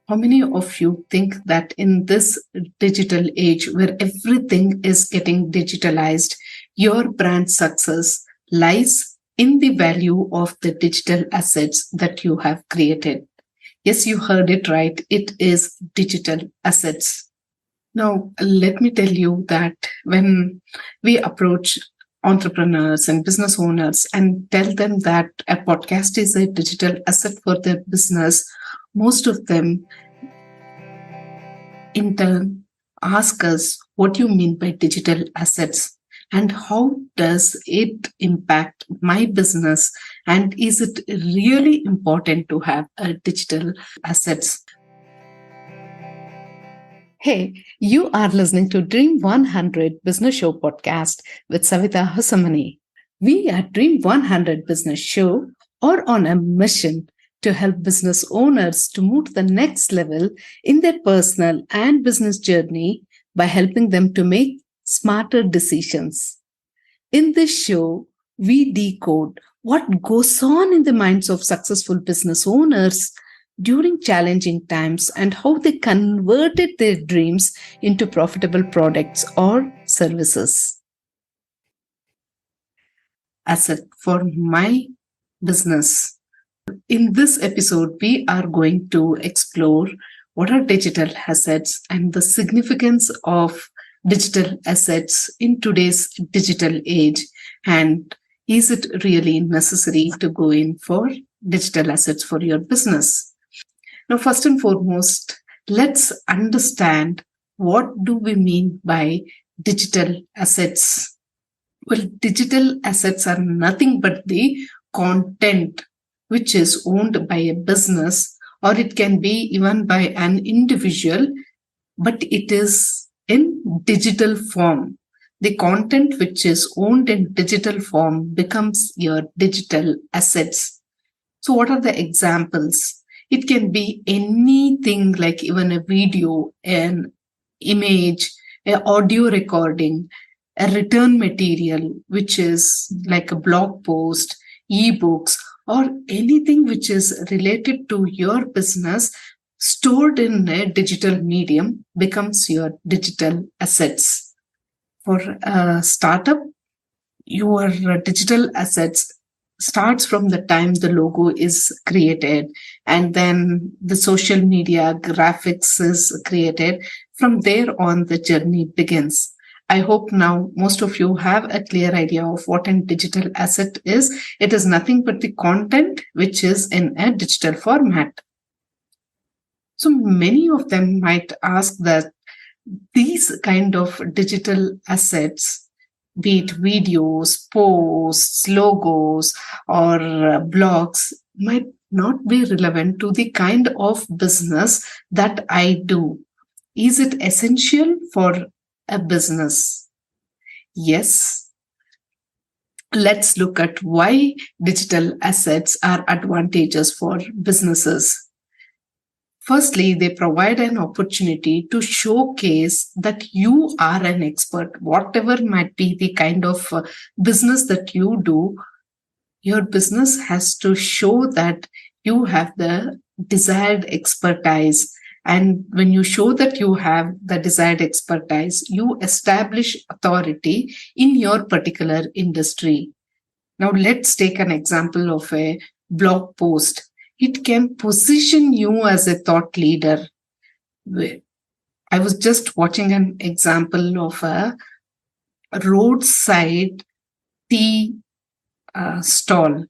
How many of you think that in this digital age where everything is getting digitalized, your brand success lies in the value of the digital assets that you have created? Yes, you heard it right. It is digital assets. Now, let me tell you that when we approach entrepreneurs and business owners and tell them that a podcast is a digital asset for their business, most of them in turn ask us what you mean by digital assets and how does it impact my business, and is it really important to have a digital assets? Hey, you are listening to Dream 100 Business Show podcast with Savita Hosamani. We at Dream 100 Business Show are on a mission to help business owners to move to the next level in their personal and business journey by helping them to make smarter decisions. In this show, we decode what goes on in the minds of successful business owners during challenging times and how they converted their dreams into profitable products or services. Asset for my business. In this episode, we are going to explore what are digital assets and the significance of digital assets in today's digital age, and is it really necessary to go in for digital assets for your business? Now, first and foremost, let's understand what do we mean by digital assets. Well, digital assets are nothing but the content which is owned by a business, or it can be even by an individual, but it is in digital form. The content which is owned in digital form becomes your digital assets. So what are the examples? It can be anything like even a video, an image, an audio recording, a written material, which is like a blog post, ebooks, or anything which is related to your business stored in a digital medium becomes your digital assets. For a startup, your digital assets starts from the time the logo is created, and then the social media graphics is created. From there on, the journey begins. I hope now most of you have a clear idea of what a digital asset is. It is nothing but the content which is in a digital format. So many of them might ask that these kind of digital assets, be it videos, posts, logos, or blogs, might not be relevant to the kind of business that I do. Is it essential for a business? Yes. Let's look at why digital assets are advantageous for businesses. Firstly, they provide an opportunity to showcase that you are an expert. Whatever might be the kind of business that you do, your business has to show that you have the desired expertise. And when you show that you have the desired expertise, you establish authority in your particular industry. Now, let's take an example of a blog post. It can position you as a thought leader. I was just watching an example of a roadside tea stall.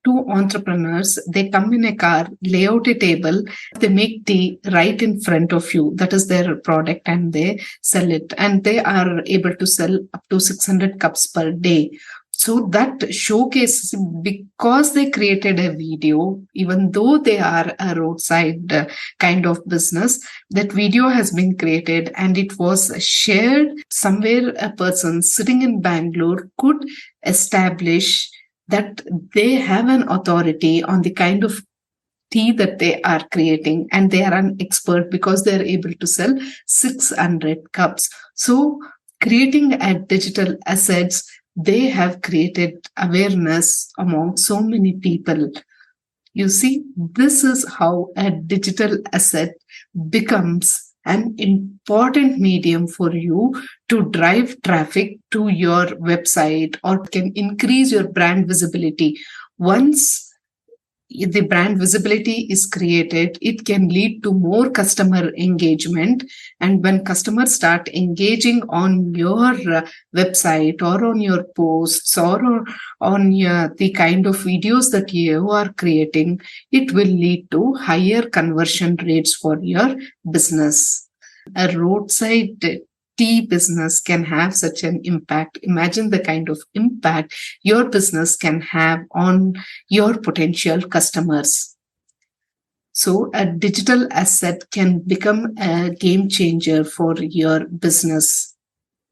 Two entrepreneurs, they come in a car, lay out a table, they make tea right in front of you. That is their product, and they sell it. And they are able to sell up to 600 cups per day. So that showcases, because they created a video, even though they are a roadside kind of business, that video has been created and it was shared somewhere. A person sitting in Bangalore could establish that they have an authority on the kind of tea that they are creating, and they are an expert because they are able to sell 600 cups. So creating a digital assets, they have created awareness among so many people. You see, this is how a digital asset becomes an important medium for you to drive traffic to your website or can increase your brand visibility. Once the brand visibility is created, it can lead to more customer engagement. And when customers start engaging on your website or on your posts or on the kind of videos that you are creating, it will lead to higher conversion rates for your business. A roadside tea business can have such an impact. Imagine the kind of impact your business can have on your potential customers. So a digital asset can become a game changer for your business.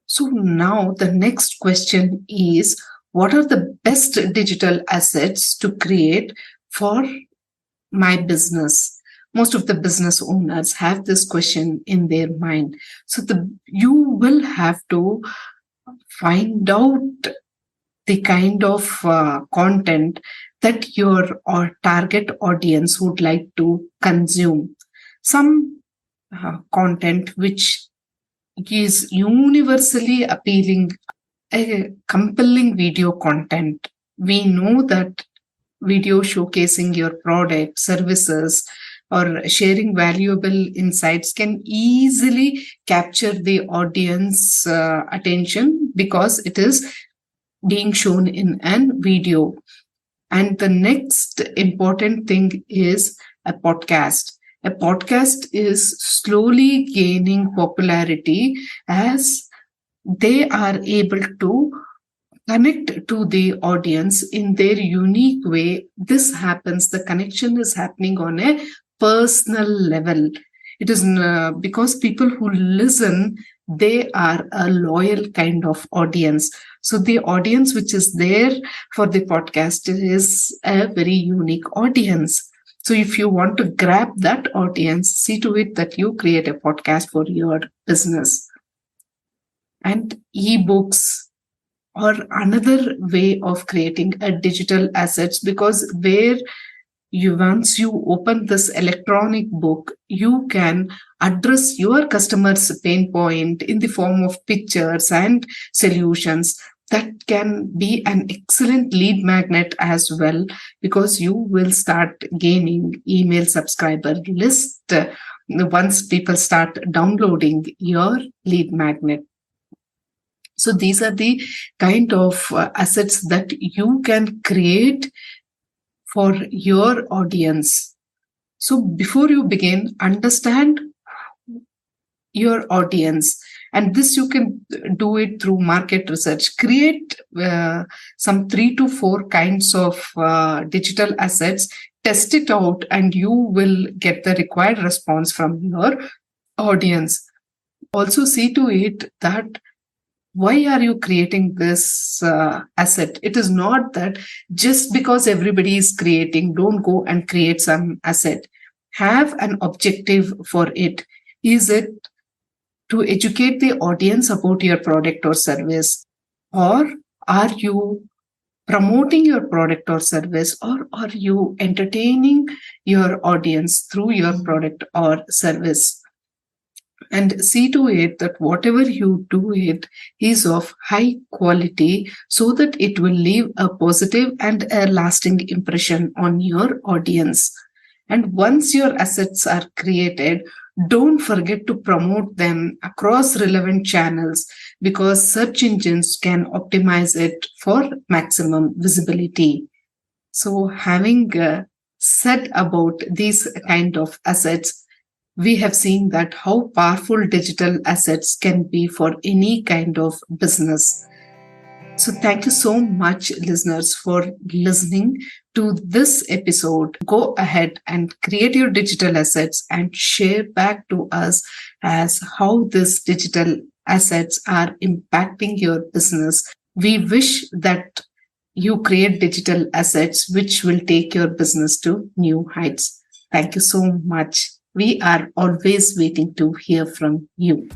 So now the next question is, what are the best digital assets to create for my business? Most of the business owners have this question in their mind. So you will have to find out the kind of content that your target audience would like to consume. Some content which is universally appealing, a compelling video content. We know that video showcasing your product, services, or sharing valuable insights can easily capture the audience attention because it is being shown in a video. And the next important thing is a podcast. A podcast is slowly gaining popularity as they are able to connect to the audience in their unique way. This happens, the connection is happening on a personal level. It is because people who listen, they are a loyal kind of audience. So the audience which is there for the podcast is a very unique audience. So if you want to grab that audience, see to it that you create a podcast for your business. And ebooks or another way of creating a digital assets, because once you open this electronic book, you can address your customer's pain point in the form of pictures and solutions. That can be an excellent lead magnet as well, because you will start gaining email subscriber list once people start downloading your lead magnet. So these are the kind of assets that you can create for your audience. So before you begin, understand your audience. And this you can do it through market research. Create some 3 to 4 kinds of digital assets, test it out, and you will get the required response from your audience. Also see to it that why are you creating this asset? It is not that just because everybody is creating, don't go and create some asset. Have an objective for it. Is it to educate the audience about your product or service? Or are you promoting your product or service? Or are you entertaining your audience through your product or service? And see to it that whatever you do it is of high quality, so that it will leave a positive and a lasting impression on your audience. And once your assets are created, don't forget to promote them across relevant channels, because search engines can optimize it for maximum visibility. So having said about these kind of assets, we have seen that how powerful digital assets can be for any kind of business. So thank you so much, listeners, for listening to this episode. Go ahead and create your digital assets and share back to us as how these digital assets are impacting your business. We wish that you create digital assets which will take your business to new heights. Thank you so much. We are always waiting to hear from you.